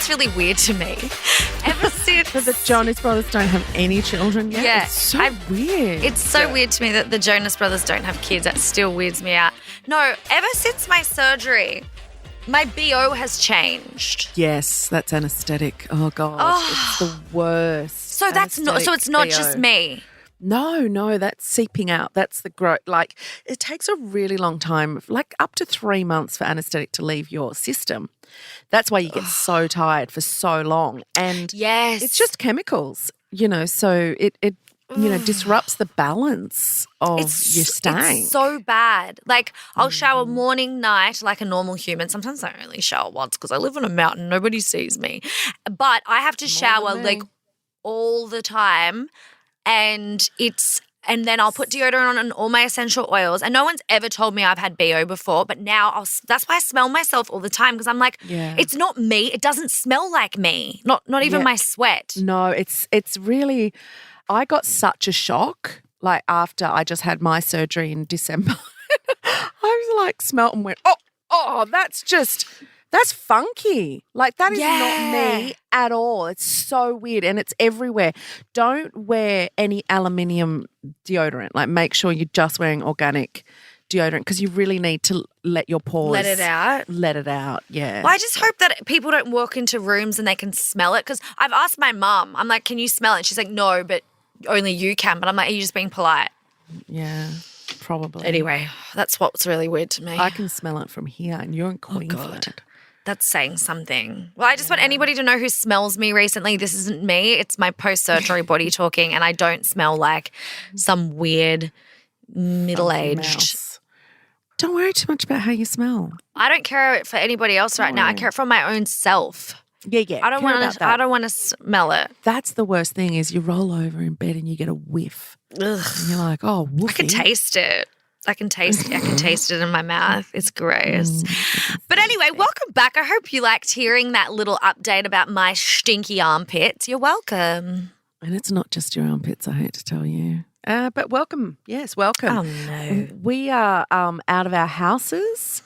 that's really weird to me. Ever since So the Jonas Brothers don't have any children yet? Yeah, It's so weird. It's so weird to me that the Jonas Brothers don't have kids. That still weirds me out. No, ever since my surgery, my BO has changed. Yes, that's anaesthetic. Oh, God. It's the worst. So that's not. So it's not anaesthetic just BO. me. No, that's seeping out. That's the growth. Like, it takes a really long time, like up to 3 months for anaesthetic to leave your system. That's why you get so tired for so long. And Yes. it's just chemicals, so it disrupts the balance of your staying. It's so bad. Like, I'll shower morning, night like a normal human. Sometimes I only shower once because I live on a mountain. Nobody sees me. But I have to shower like all the time. And then I'll put deodorant on and all my essential oils. And no one's ever told me I've had BO before, but now that's why I smell myself all the time because I'm like, it's not me. It doesn't smell like me. Not even my sweat. No, it's really. I got such a shock. Like after I just had my surgery in December, I was like smelt and went, oh, that's funky. Like that is not me at all. It's so weird and it's everywhere. Don't wear any aluminium deodorant. Like make sure you're just wearing organic deodorant because you really need to let your pores Let it out. Let it out, yeah. Well, I just hope that people don't walk into rooms and they can smell it because I've asked my mum, I'm like, can you smell it? And she's like, no, but only you can. But I'm like, are you just being polite? Yeah, probably. Anyway, that's what's really weird to me. I can smell it from here and you're in Queensland. God. That's saying something. Well, I just want anybody to know who smells me recently. This isn't me. It's my post-surgery body talking and I don't smell like some weird middle-aged. Don't worry too much about how you smell. I don't care for anybody else right now. I care for my own self. Yeah. I don't want to smell it. That's the worst thing is you roll over in bed and you get a whiff. Ugh. And you're like, oh, woofy. I can taste it. I can taste it in my mouth. It's gross. But anyway, welcome back. I hope you liked hearing that little update about my stinky armpits. You're welcome. And it's not just your armpits, I hate to tell you. But welcome. Yes, welcome. Oh, no. We are out of our houses,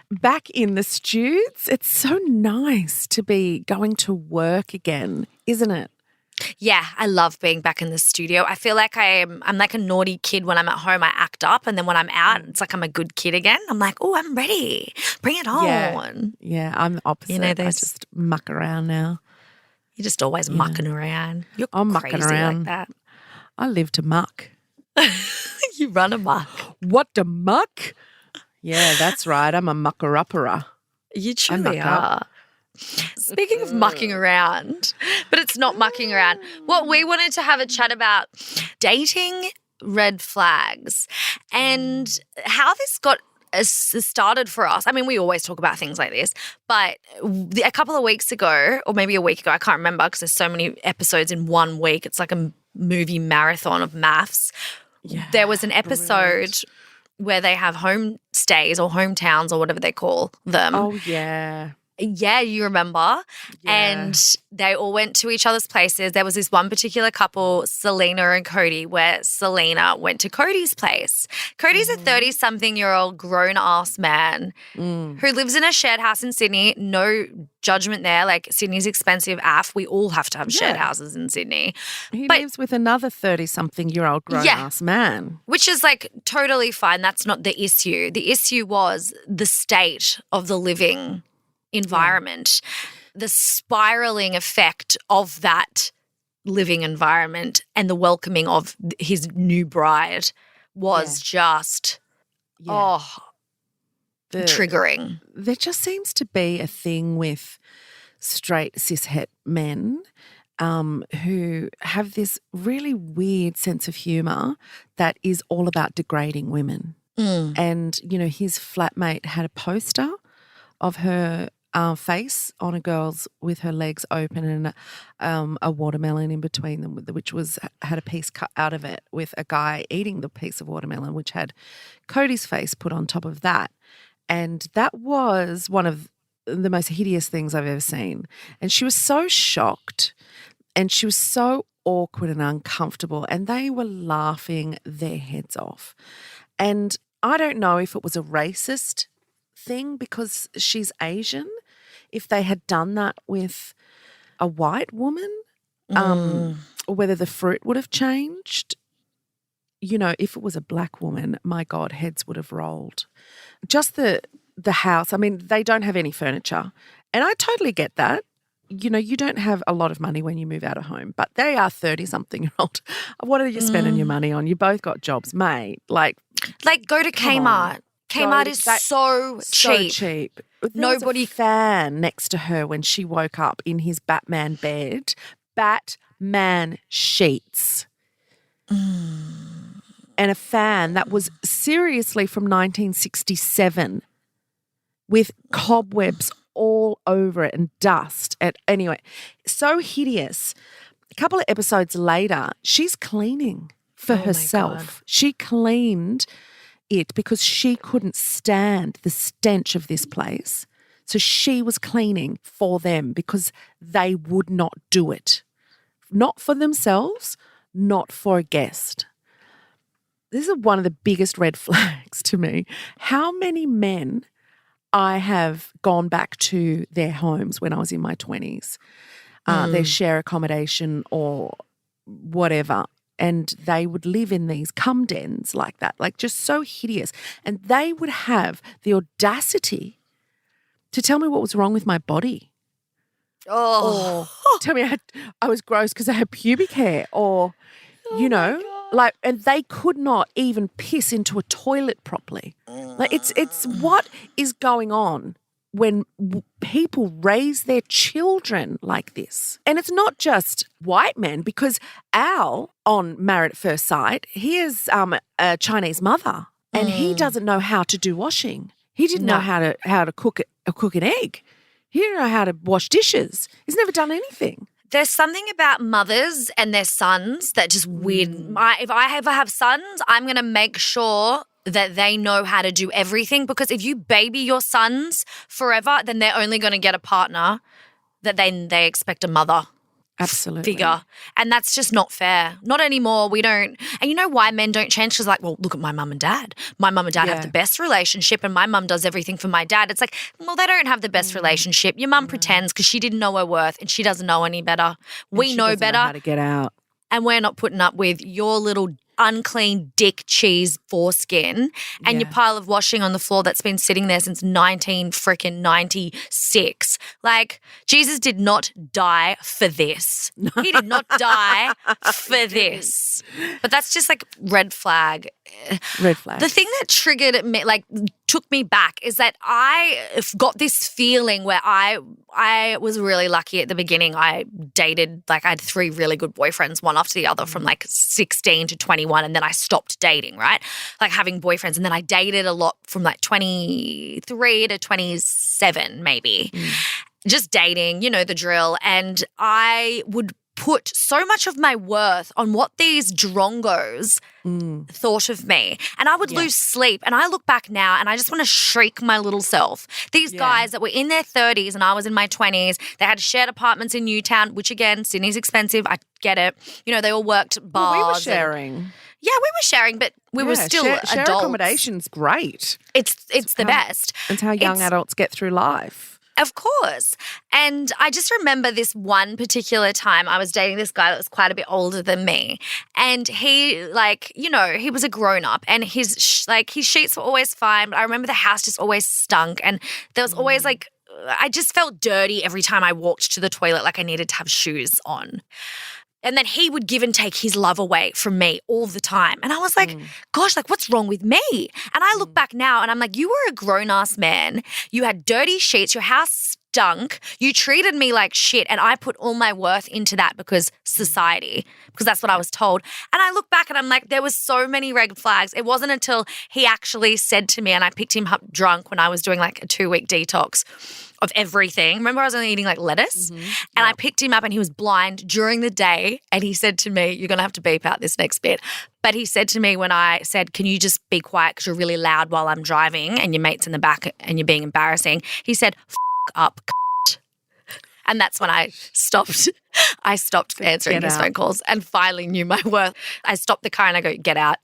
back in the stews. It's so nice to be going to work again, isn't it? Yeah, I love being back in the studio. I feel like I'm like a naughty kid when I'm at home. I act up, and then when I'm out, it's like I'm a good kid again. I'm like, oh, I'm ready. Bring it on. Yeah, I'm the opposite. I just muck around now. You're just always mucking around. I'm crazy mucking around like that. I live to muck. You run amok. What the muck? Yeah, that's right. I'm a mucker-upperer. You truly are. Speaking of mucking around, but it's not mucking around. What we wanted to have a chat about dating red flags and how this got started for us. I mean, we always talk about things like this, but a couple of weeks ago, or maybe a week ago, I can't remember because there's so many episodes in 1 week. It's like a movie marathon of MAFS. Yeah, there was an episode where they have homestays or hometowns or whatever they call them. Oh, yeah. Yeah, you remember. Yeah. And they all went to each other's places. There was this one particular couple, Selena and Cody, where Selena went to Cody's place. Cody's a 30-something-year-old grown-ass man who lives in a shared house in Sydney. No judgment there. Like, Sydney's expensive AF. We all have to have shared houses in Sydney. He lives with another 30-something-year-old grown-ass man. Which is, like, totally fine. That's not the issue. The issue was the state of the living environment, the spiraling effect of that living environment and the welcoming of his new bride was just, triggering. There just seems to be a thing with straight cishet men who have this really weird sense of humour that is all about degrading women. And, his flatmate had a poster of her face on a girl's with her legs open and a watermelon in between them, which had a piece cut out of it with a guy eating the piece of watermelon, which had Cody's face put on top of that. And that was one of the most hideous things I've ever seen. And she was so shocked and she was so awkward and uncomfortable, and they were laughing their heads off. And I don't know if it was a racist thing because she's Asian, if they had done that with a white woman, or whether the fruit would have changed. You know, if it was a black woman, my God, heads would have rolled. Just the house, I mean, they don't have any furniture. And I totally get that. You know, you don't have a lot of money when you move out of home, but they are 30-something-year-old. What are you spending your money on? You both got jobs, mate. Like go to Kmart. Kmart is so cheap. So cheap. Nobody was a fan next to her when she woke up in his Batman bed. Batman sheets. And a fan that was seriously from 1967 with cobwebs all over it and dust. And anyway, so hideous. A couple of episodes later, she's cleaning for herself. She cleaned it because she couldn't stand the stench of this place. So she was cleaning for them because they would not do it. Not for themselves, not for a guest. This is one of the biggest red flags to me. How many men I have gone back to their homes when I was in my 20s, their share accommodation or whatever, and they would live in these cum dens like that, like just so hideous. And they would have the audacity to tell me what was wrong with my body. Or tell me I was gross because I had pubic hair or, you know, like, and they could not even piss into a toilet properly. Like it's what is going on when people raise their children like this. And it's not just white men, because Al on Married at First Sight, he is a Chinese mother and he doesn't know how to do washing. He didn't know how to cook an egg. He didn't know how to wash dishes. He's never done anything. There's something about mothers and their sons that just weird. If I ever have sons, I'm going to make sure that they know how to do everything, because if you baby your sons forever, then they're only going to get a partner that then they expect a mother. Absolutely. Figure. And that's just not fair. Not anymore. We don't. And you know why men don't change? Because like, well, look at my mum and dad. My mum and dad have the best relationship and my mum does everything for my dad. It's like, well, they don't have the best relationship. Your mum pretends because she didn't know her worth and she doesn't know any better. We know better. Know how to get out. And we're not putting up with your little unclean dick cheese foreskin and your pile of washing on the floor that's been sitting there since 1996. Like, Jesus did not die for this. He did not die for this. But that's just like red flag. Red flag. The thing that triggered me, like took me back, is that I got this feeling where I was really lucky at the beginning. I dated, like I had 3 really good boyfriends, one after the other from like 16 to 21, and then I stopped dating, right? Like having boyfriends. And then I dated a lot from like 23 to 27 maybe. Just dating, you know the drill. And I would put so much of my worth on what these drongos thought of me. And I would lose sleep. And I look back now and I just want to shriek my little self. These guys that were in their 30s and I was in my 20s, they had shared apartments in Newtown, which again, Sydney's expensive. I get it. You know, they all worked bars. Well, we were sharing. We were sharing, but we were still adults. Share accommodation's great. It's the best. It's how young adults get through life. Of course. And I just remember this one particular time I was dating this guy that was quite a bit older than me. And he, like, you know, he was a grown-up and his sheets were always fine. But I remember the house just always stunk. And there was always like, I just felt dirty every time I walked to the toilet, like I needed to have shoes on. And then he would give and take his love away from me all the time. And I was like, gosh, like what's wrong with me? And I look back now and I'm like, you were a grown-ass man. You had dirty sheets. Your house stunk. You treated me like shit. And I put all my worth into that because society, because that's what I was told. And I look back and I'm like, there was so many red flags. It wasn't until he actually said to me, and I picked him up drunk when I was doing like a 2-week detox of everything. Remember I was only eating like lettuce? And I picked him up and he was blind during the day and he said to me, you're going to have to beep out this next bit. But he said to me when I said, can you just be quiet because you're really loud while I'm driving and your mate's in the back and you're being embarrassing. He said, up, c***. And that's when I stopped. I stopped answering his phone calls and finally knew my worth. I stopped the car and I go, get out.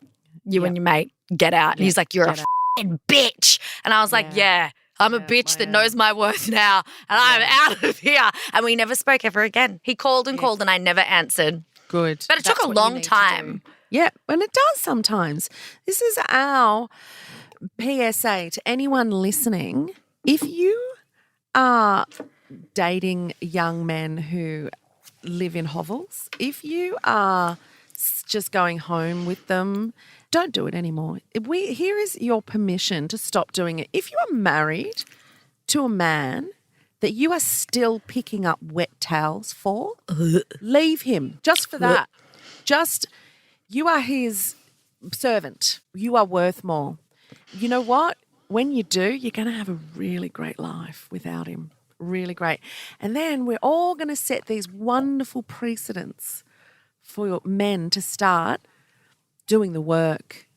You and your mate, get out. And he's like, you're a f***ing bitch. And I was like, yeah. I'm a bitch that knows my worth now and I'm out of here. And we never spoke ever again. He called and called and I never answered. Good. But it took a long time. Yeah, and it does sometimes. This is our PSA to anyone listening. If you are dating young men who live in hovels, if you are just going home with them, don't do it anymore. Here is your permission to stop doing it. If you are married to a man that you are still picking up wet towels for, leave him just for that. You are his servant. You are worth more. You know what? When you do, you're going to have a really great life without him. Really great. And then we're all going to set these wonderful precedents for men to start doing the work,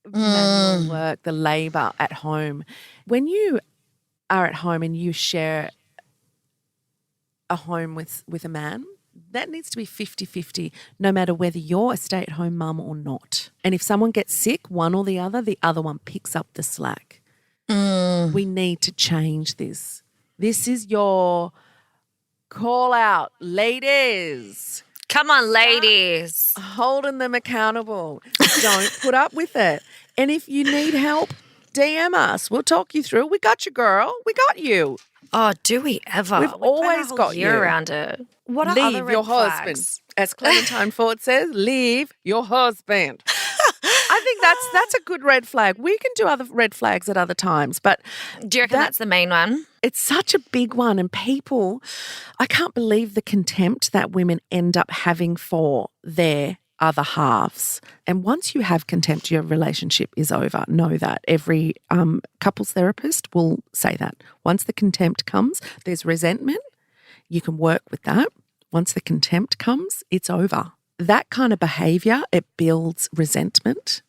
manual work, the labour at home. When you are at home and you share a home with a man, that needs to be 50-50, no matter whether you're a stay-at-home mum or not. And if someone gets sick, one or the other one picks up the slack. We need to change this. This is your call out, ladies. Come on, ladies. Holding them accountable. Don't put up with it. And if you need help, DM us. We'll talk you through. We got you, girl. We got you. Oh, do we ever? We've always got you around it. What are leave other red your flags? husband. As Clementine Ford says, leave your husband. I think that's a good red flag. We can do other red flags at other times, but do you reckon that's the main one? It's such a big one, and people, I can't believe the contempt that women end up having for their other halves. And once you have contempt, your relationship is over. Know that. Every couples therapist will say that. Once the contempt comes, there's resentment. You can work with that. Once the contempt comes, it's over. That kind of behaviour, it builds resentment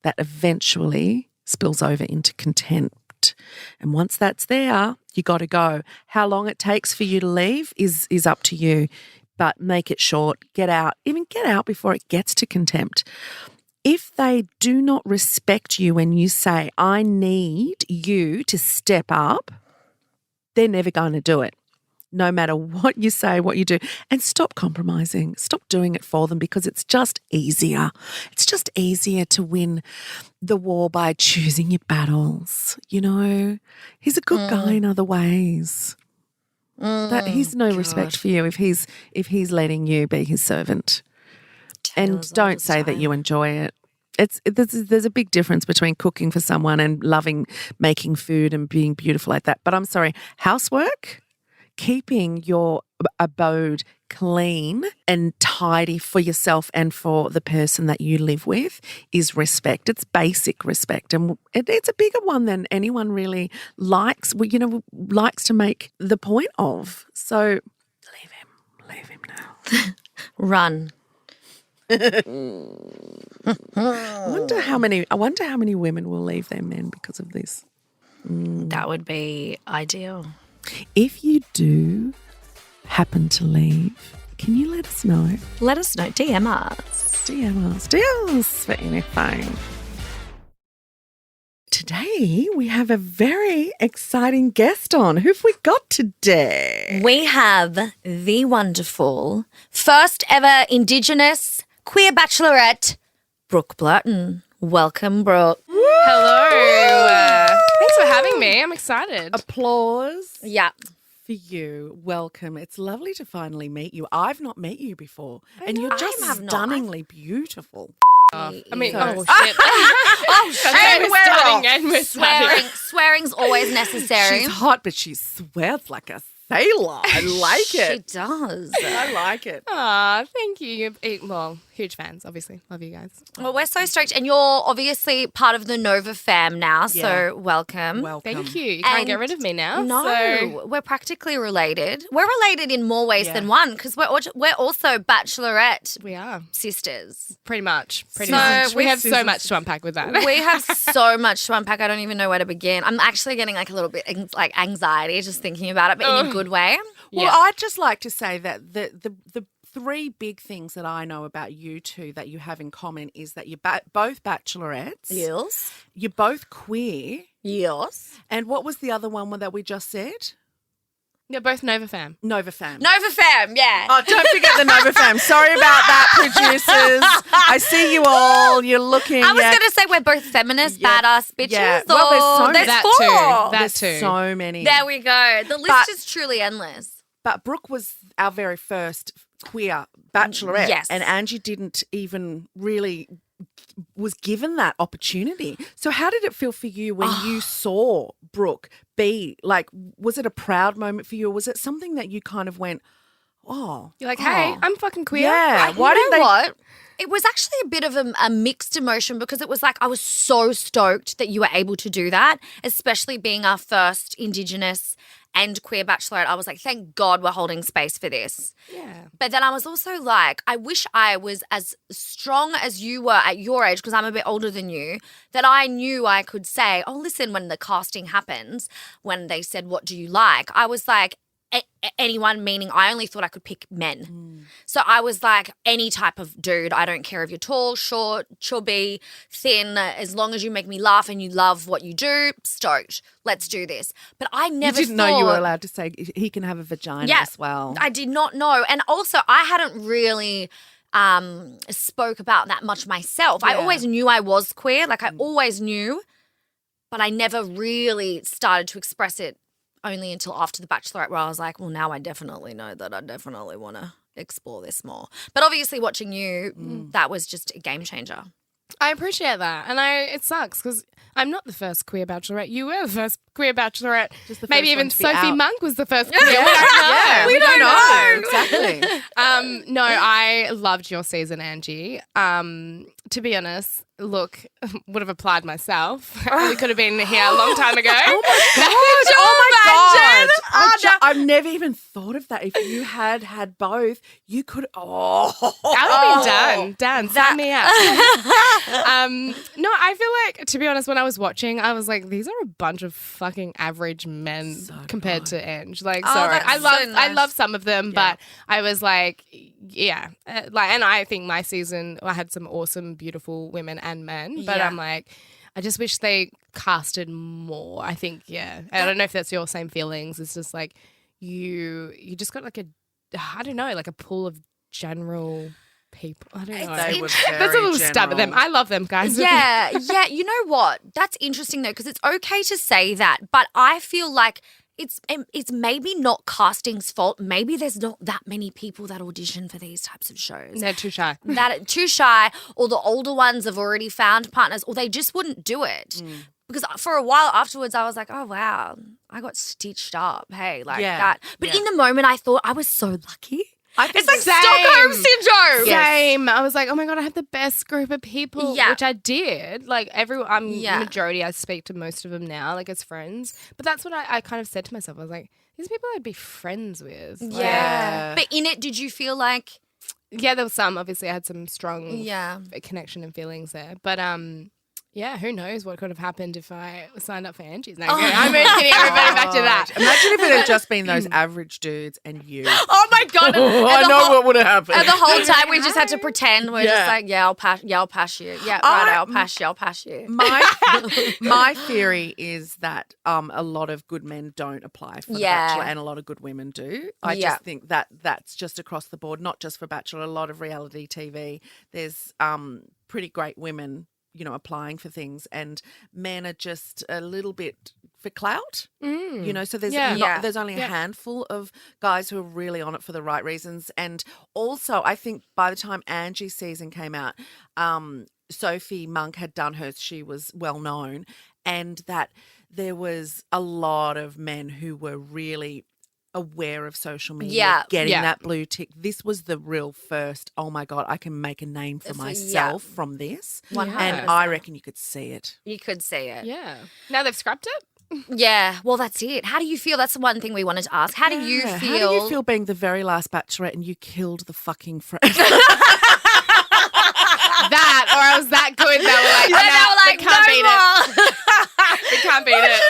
that eventually spills over into contempt. And once that's there, you got to go. How long it takes for you to leave is up to you, but make it short. Get out. Even get out before it gets to contempt. If they do not respect you when you say, I need you to step up, they're never going to do it. No matter what you say, what you do. And stop compromising. Stop doing it for them because it's just easier. It's just easier to win the war by choosing your battles. You know, he's a good guy in other ways. That he's no respect for you if he's letting you be his servant. And don't say that you enjoy it. There's a big difference between cooking for someone and loving making food and being beautiful like that. But I'm sorry, housework, keeping your abode clean and tidy for yourself and for the person that you live with is respect. It's basic respect. And it's a bigger one than anyone really likes to make the point of. So leave him now. Run. I wonder how many women will leave their men because of this. That would be ideal. If you do happen to leave, can you let us know? Let us know. DM us. DM us for anything. Today we have a very exciting guest on. Who have we got today? We have the wonderful first ever Indigenous queer bachelorette, Brooke Blurton. Welcome, Brooke. Hello. Thanks for having me. I'm excited. Applause. Yeah. For you. Welcome. It's lovely to finally meet you. I've not met you before. And you're just stunningly beautiful. I mean, So- oh shit. Oh, shit. And we're starting. Swearing's always necessary. She's hot, but she swears like a sailor. I like it. She does. I like it. Aw, thank you. Well, huge fans, obviously. Love you guys. Well, we're so stoked. And you're obviously part of the Nova fam now, Yeah. so welcome. Thank you. You can't And get rid of me now. No, So. we're practically related. We're related in more ways than one because we're also Bachelorette We are. sisters. Pretty much. So We have we've- so much to unpack with that. We have so much to unpack. I don't even know where to begin. I'm actually getting like a little bit like anxiety just thinking about it, but in a good way. Well, I'd just like to say that the three big things that I know about you two that you have in common is that you're both bachelorettes. Yes. You're both queer. Yes. And what was the other one that we just said? You're both Nova fam. Nova fam. Nova fam, yeah. Oh, don't forget the Nova fam. Sorry about that, producers. I see you all. You're looking. I was going to say we're both feminist, badass bitches. Yeah. Well, there's so many. That four. too. That There's too. so many. There we go. The list is truly endless. But Brooke was our very first queer bachelorette. Yes. And Angie didn't even really was given that opportunity. So how did it feel for you when you saw Brooke be like, was it a proud moment for you or was it something that you kind of went, oh. You're like, hey, I'm fucking queer. Yeah. You know what? It was actually a bit of a mixed emotion because it was like I was so stoked that you were able to do that, especially being our first Indigenous and queer bachelorette. I was like, thank God we're holding space for this. Yeah. But then I was also like, I wish I was as strong as you were at your age, because I'm a bit older than you, that I knew I could say, oh, listen, when the casting happens, when they said, what do you like? I was like, anyone, meaning I only thought I could pick men. So I was like, any type of dude. I don't care if you're tall, short, chubby, thin, as long as you make me laugh and you love what you do, stoked. Let's do this. But I never You didn't know you were allowed to say he can have a vagina as well. I did not know. And also I hadn't really spoke about that much myself. I always knew I was queer. Like I always knew, but I never really started to express it only until after the Bachelorette, where I was like, well, now I definitely know that I definitely want to explore this more. But obviously watching you, that was just a game changer. I appreciate that. And it sucks because I'm not the first queer bachelorette. You were the first queer bachelorette. Just the Maybe first even one to be Sophie out. Monk was the first queer. We don't know. Yeah, We don't know. Exactly. No, I loved your season, Angie. To be honest, look, would have applied myself. I really could have been here a long time ago. I've never even thought of that. If you had both, you could. I would have been done. Sign me up. No, I feel like, to be honest, when I was watching, I was like, these are a bunch of fucking average men compared to Ange. Like, sorry, that's so nice. I love some of them, but I was like, yeah, and I think my season, I had some awesome, beautiful women and men, but I'm like, I just wish they casted more. I think, I don't know if that's your same feelings. It's just like you just got like I don't know, like a pool of general people. I don't know. They were That's a little stab at them. I love them, guys. Yeah. You know what? That's interesting though, because it's okay to say that, but I feel like it's maybe not casting's fault. Maybe there's not that many people that audition for these types of shows. They're too shy. Too shy, or the older ones have already found partners, or they just wouldn't do it. Because for a while afterwards, I was like, oh, wow, I got stitched up. Hey, like that. But in the moment, I thought I was so lucky. It's like Stockholm Syndrome. Same. I was like, oh my God, I have the best group of people, which I did. Like majority, I speak to most of them now, like as friends. But that's what I kind of said to myself. I was like, these people I'd be friends with. Yeah. But in it, did you feel like? Yeah, there was some. Obviously, I had some strong connection and feelings there. But yeah, who knows what could have happened if I signed up for Angie's. No, I'm getting everybody back to that. Imagine if it had just been those average dudes and you. Oh my God. I know what would have happened. And the whole time we just had to pretend we're just like, I'll pass you. Yeah, right, I'll pass you. My theory is that a lot of good men don't apply for the Bachelor and a lot of good women do. I just think that that's just across the board, not just for Bachelor, a lot of reality TV. There's pretty great women, applying for things, and men are just a little bit for clout, so there's there's only a handful of guys who are really on it for the right reasons. And also I think by the time Angie's season came out, Sophie Monk had done hers, she was well known, and that there was a lot of men who were really aware of social media, getting that blue tick. This was the real first, oh my God, I can make a name for myself from this. 100%. And I reckon you could see it. You could see it. Yeah. Now they've scrapped it? Yeah, well, that's it. How do you feel? That's the one thing we wanted to ask. How do you feel? How do you feel being the very last Bachelorette and you killed the fucking friend? That, or I was that good. They can't beat it. We can't beat it.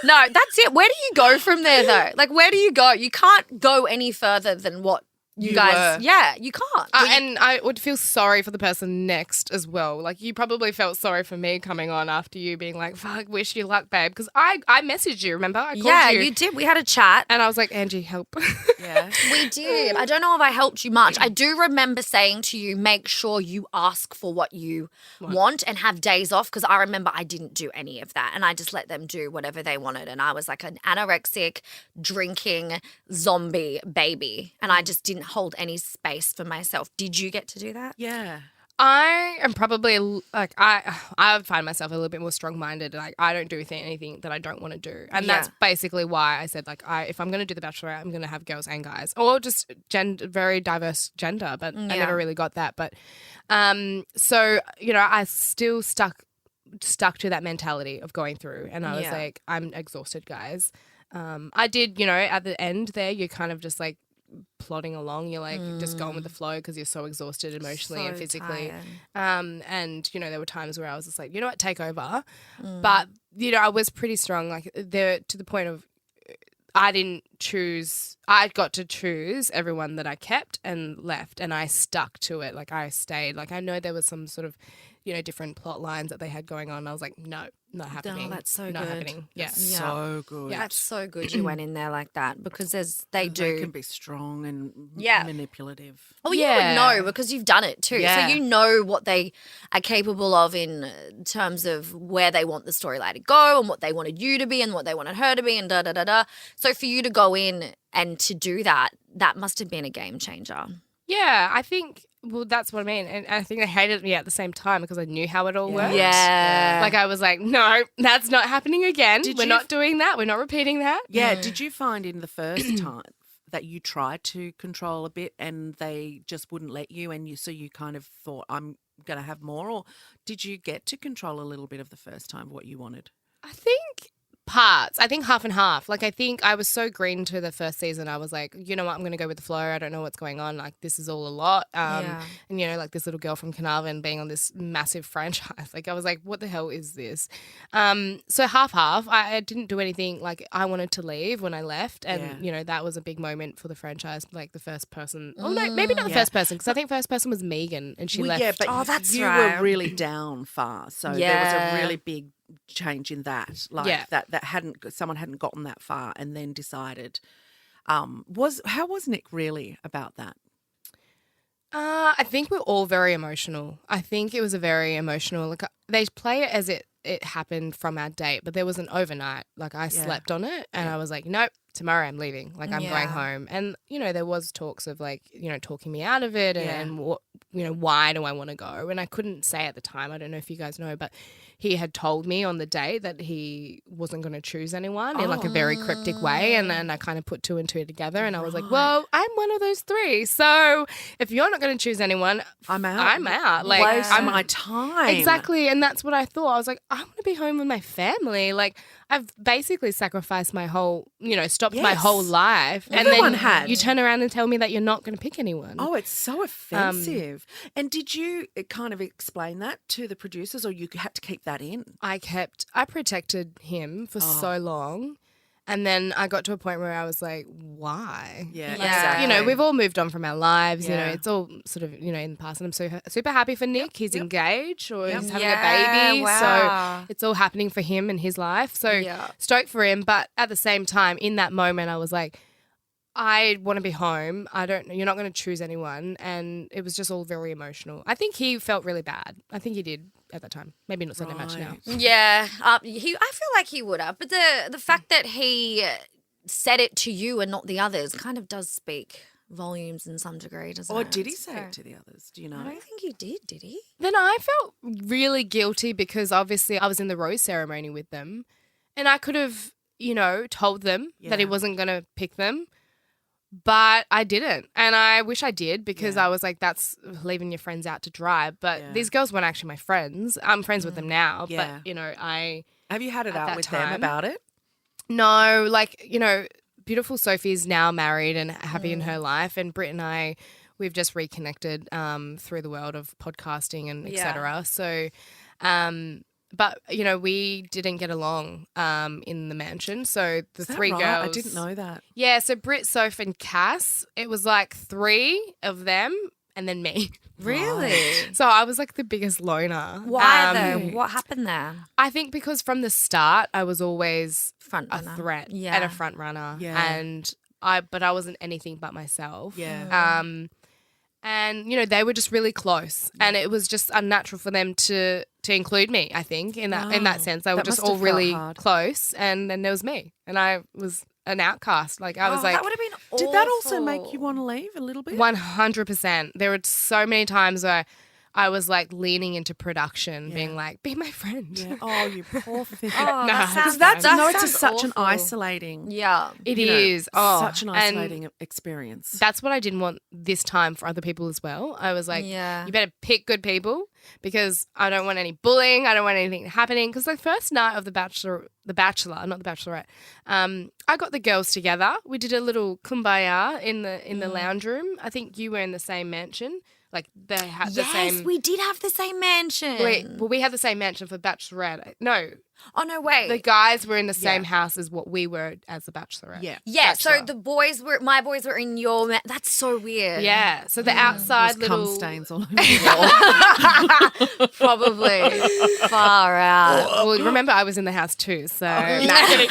No, that's it. Where do you go from there, though? Like, where do you go? You can't go any further than what you guys, you can't. And I would feel sorry for the person next as well. Like, you probably felt sorry for me coming on after you being like, fuck, wish you luck, babe. Because I messaged you, remember? I called you. You did. We had a chat. And I was like, Angie, help. Yeah. We did. I don't know if I helped you much. I do remember saying to you, make sure you ask for what you want and have days off, because I remember I didn't do any of that and I just let them do whatever they wanted, and I was like an anorexic, drinking, zombie baby, and I just didn't hold any space for myself. Did you get to do that? Yeah. I am probably like I find myself a little bit more strong-minded. Like, I don't do anything that I don't want to do, and that's basically why I said, like, if I'm going to do the Bachelorette, I'm going to have girls and guys, or just very diverse gender. But I never really got that. But so I still stuck to that mentality of going through, and I was like, I'm exhausted, guys. I did, at the end there, you're kind of just like plodding along, you're like just going with the flow because you're so exhausted emotionally and physically. And there were times where I was just like, what, take over. But I was pretty strong, like there, to the point of I got to choose everyone that I kept and left, and I stuck to it. Like, I stayed. Like, I know there was some sort of different plot lines that they had going on. I was like, no, not happening. Oh, that's so not good. happening. Yeah. So good. Yeah, that's so good you went in there like that, because they can be strong and manipulative. Oh, you would know because you've done it too. Yeah. So you know what they are capable of in terms of where they want the storyline to go and what they wanted you to be and what they wanted her to be and da-da-da-da. So for you to go in and to do that, that must have been a game changer. Yeah, I think, well, that's what I mean. And I think they hated me at the same time because I knew how it all worked. Yeah. Like, I was like, no, that's not happening again. We're not doing that. We're not repeating that. Yeah. Did you find in the first time that you tried to control a bit and they just wouldn't let you, and so you kind of thought, I'm going to have more? Or did you get to control a little bit of the first time what you wanted? I think parts. I think half and half. Like, I think I was so green to the first season. I was like, you know what, I'm going to go with the flow. I don't know what's going on. Like, this is all a lot. And, like this little girl from Carnarvon being on this massive franchise. Like, I was like, what the hell is this? So half. I didn't do anything. Like, I wanted to leave when I left. And, that was a big moment for the franchise. Like, the first person. Oh, no, maybe not the first person, because I think first person was Megan and she left. Yeah, but that's you right. were really down far. So there was a really big change in that, like that someone hadn't gotten that far and then decided. How was Nick really about that? I think we're all very emotional. I think it was a very emotional, like, they play it as it happened from our date, but there was an overnight, like, I slept on it and I was like, nope, tomorrow I'm leaving, like, I'm going home. And there was talks of, like, talking me out of it and what, why do I want to go? And I couldn't say at the time, I don't know if you guys know, but he had told me on the day that he wasn't going to choose anyone in, like, a very cryptic way. And then I kind of put two and two together and I was like, well, I'm one of those three. So if you're not going to choose anyone, I'm out. Like, waste my time. Exactly. And that's what I thought. I was like, I want to be home with my family. Like, I've basically sacrificed my whole, stopped my whole life. Everyone and then had. You turn around and tell me that you're not going to pick anyone. Oh, it's so offensive. And did you kind of explain that to the producers, or you had to keep that in? I protected him for so long. And then I got to a point where I was like, why? Yeah. Exactly. We've all moved on from our lives. It's all sort of, in the past. And I'm so super happy for Nick. He's engaged or he's having a baby. Wow. So it's all happening for him and his life. So stoked for him. But at the same time, in that moment, I was like, I want to be home. You're not going to choose anyone. And it was just all very emotional. I think he felt really bad. I think he did at that time. Maybe not so much now. Yeah. I feel like he would have. But the fact that he said it to you and not the others kind of does speak volumes in some degree, doesn't it? Or did he say it to the others? Do you know? I don't think he did he? Then I felt really guilty because obviously I was in the rose ceremony with them and I could have, told them that he wasn't going to pick them. But I didn't. And I wish I did because I was like, that's leaving your friends out to dry. But these girls weren't actually my friends. I'm friends with them now. Yeah. But, I... Have you had it out with them about it? No. Like, beautiful Sophie's now married and happy in her life. And Britt and I, we've just reconnected through the world of podcasting and et cetera. So, But, you know, we didn't get along in the mansion. So the Is that three right? girls. I didn't know that. Yeah, so Britt, Soph and Cass, it was like 3 of them and then me. Really? So I was like the biggest loner. Why though? What happened there? I think because from the start I was always Front a runner. threat Yeah. and a front runner. Yeah. But I wasn't anything but myself. Yeah. And, you know, they were just really close and it was just unnatural for them to include me, I think, in that sense. They were That just must have all really felt hard. close and then there was me and I was an outcast. Like I was like that would have been awful. Did that also make you want to leave a little bit? 100%. There were so many times where I was like leaning into production, being like, be my friend. Yeah. Oh, you poor thing. Oh, that sounds, Because it's sounds such an awful. isolating. Yeah. It you know, is. Oh, such an and isolating experience. that's what I didn't want this time for other people as well. I was like, Yeah. you better pick good people because I don't want any bullying. I don't want anything happening. Because the first night of The Bachelor, not The Bachelorette, I got the girls together. We did a little kumbaya in the lounge room. I think you were in the same mansion. Like they had the same. Yes, we did have the same mansion. We had the same mansion for Bachelorette. No, Oh no, wait. the guys were in the same house as what we were as the Bachelorette. Yeah. yeah, so Bachelor. my boys were in your that's so weird. Yeah. So the outside There's little cum stains all over the wall. Probably. Far out. Well, remember I was in the house too, so nah, kidding.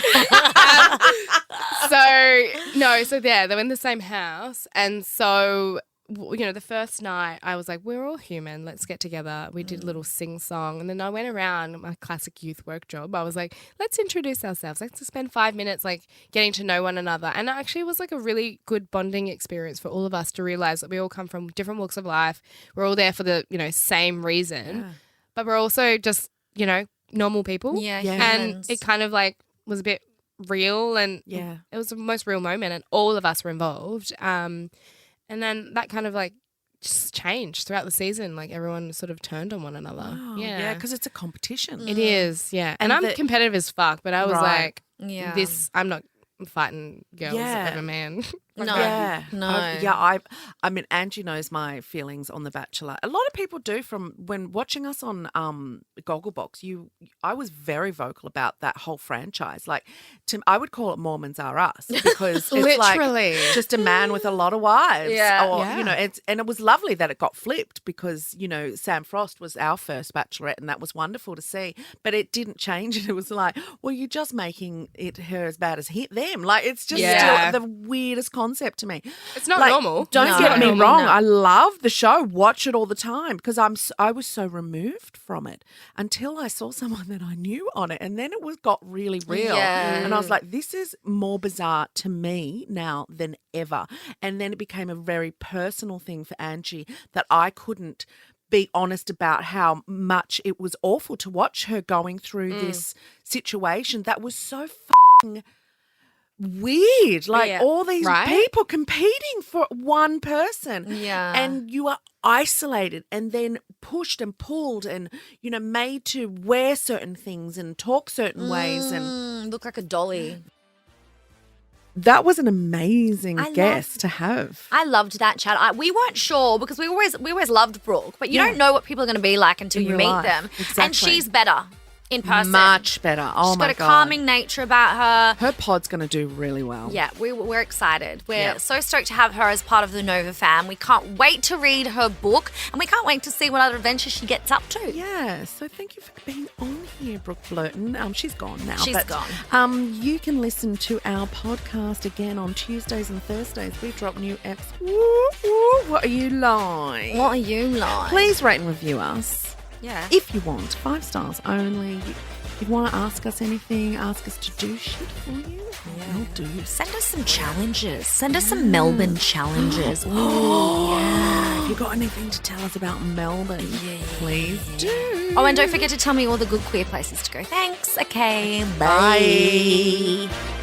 So they're in the same house, and so you know the first night I was like, we're all human, let's get together. We did a little sing song, and then I went around my classic youth work job. I was like, let's introduce ourselves. Let's spend 5 minutes like getting to know one another, and it actually was like a really good bonding experience for all of us to realize that we all come from different walks of life. We're all there for the same reason, but we're also just normal people. Yeah, And humans. it kind of like was a bit real, and Yeah. it was the most real moment, and all of us were involved. And then that kind of like just changed throughout the season. Like everyone sort of turned on one another. Oh, Yeah, because it's a competition. it is. Yeah, and I'm competitive as fuck, but I was Right. like, Yeah. I'm not fighting girls Yeah. over man. No. Yeah. No. I mean, Angie knows my feelings on The Bachelor. A lot of people do from when watching us on Gogglebox. I was very vocal about that whole franchise. Like, I would call it Mormons Are Us because it's Literally. like just a man with a lot of wives. Yeah. Or, Yeah. and it was lovely that it got flipped because, Sam Frost was our first Bachelorette and that was wonderful to see. But it didn't change it. It was like, well, you're just making her as bad as them. Like, it's just Yeah. still the weirdest concept to me. It's not Like, normal. Don't No. get me No. wrong. No. I love the show. Watch it all the time because I was so removed from it until I saw someone that I knew on it, and then it got really real. Yeah. And I was like, this is more bizarre to me now than ever. And then it became a very personal thing for Angie that I couldn't be honest about how much it was awful to watch her going through this situation that was so fucking weird. Like all these Right? people competing for one person. Yeah. And you are isolated and then pushed and pulled and, made to wear certain things and talk certain ways. And Look like a dolly. that was an amazing I guest to have. I loved that chat. We weren't sure because we always loved Brooke, but you Yeah. don't know what people are going to be like until In you real meet life. them. Exactly. And she's better in person. Much better. Oh She's my got a God. calming nature about her. Her pod's going to do really well. Yeah, we're excited. We're Yeah. so stoked to have her as part of the Nova fam. We can't wait to read her book, and we can't wait to see what other adventures she gets up to. Yeah, so thank you for being on here, Brooke Blurton. She's gone now. She's but, gone. You can listen to our podcast again on Tuesdays and Thursdays. We drop new eps. Woo, woo. What are you like? What are you like? Please rate and review us. Yeah. If you want, 5 stars only. If you want to ask us anything, ask us to do shit for you, we'll do. Send us some challenges. Send us some Melbourne challenges. If you got anything to tell us about Melbourne, please do. Oh, and don't forget to tell me all the good queer places to go. Thanks. Okay. Bye. Bye.